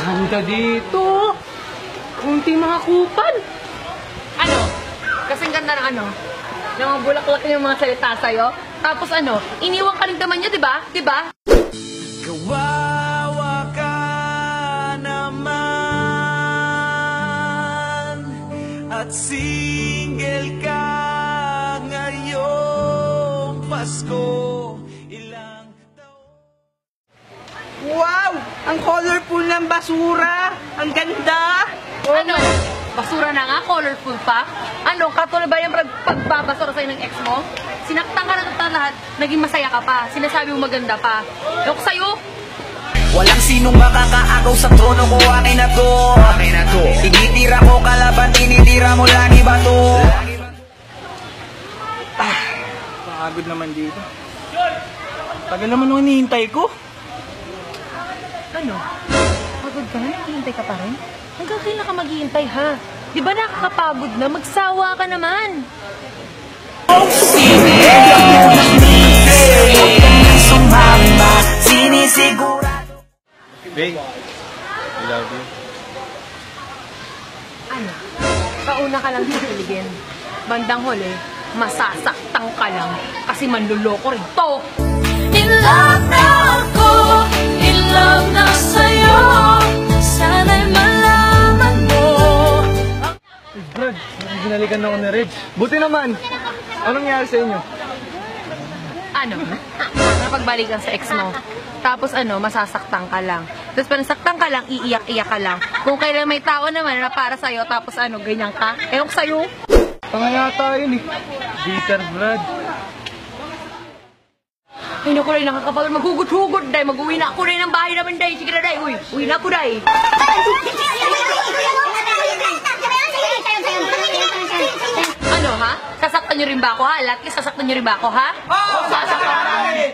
Ganda dito. Kunting mga kupal. Ano? Kasing ganda ng ano? Ng mga bulaklak yung mga salita sa'yo. Tapos ano? Iniwan ka rin naman niya, diba? Diba? Kawawa ka naman at single ka ngayong Pasko. Ilang taon. Wow! Ang colorful ng basura! Ang ganda! Ano? Basura na nga, colorful pa. Ano, katulad ba yung pagbabasura sa'yo ng ex mo? Sinaktan ka na lahat, naging masaya ka pa. Sinasabi mo maganda pa. Loko sa'yo. Walang sinong makakaagaw sa trono ko, akin na to. Tinitira ko kalaban, tinitira mo lagi ba to? Pagod naman dito. Tagal naman nung hinihintay ko. Ano? Pagod ka na? Naghihintay ka pa rin? Hanggang kailan ka maghihintay, ha? Di ba nakakapagod na? Magsawa ka naman. Sinisigurado. Babe, I love you. Ano? Pauna ka lang hihiligin. Bandang huli, masasaktan ka lang. Kasi manluloko rin to. In love na ako, in love na sa'yo. Sana'y malaman mo. Brad, ginalikan ako ni Reg. Buti naman. Anong nangyari sa inyo? Ano? Napagbalikan sa ex mo. Tapos ano, masasaktan ka lang. Tapos pag nasaktan ka lang, iiyak-iyak ka lang. Kung kailan may tao naman na para sa'yo, tapos ano, ganyan ka. Ewan ko sa'yo. Tanga yata yun eh. Bitter, Brad. Ay, naku rin, nakakapagod. Maghugot-hugot, day. Mag-uwi na ako rin ng bahay naman, day. Sige na, day. Uwi na ako, day. Ano, ha? Sasaktan nyo rin ba ako, ha? Lahat kayo sasaktan nyo rin ba ako, ha? Oo, sasaktan!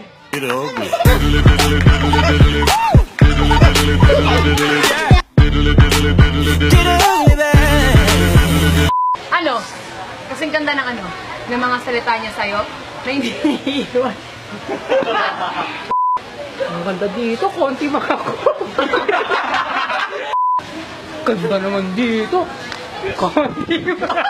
Ano? Kasing ganda ng ano? Ng mga salita niya sa'yo? Na hindi iiwan. Ang ganda dito. Konti mga kupal. Ganda naman dito. Konti mga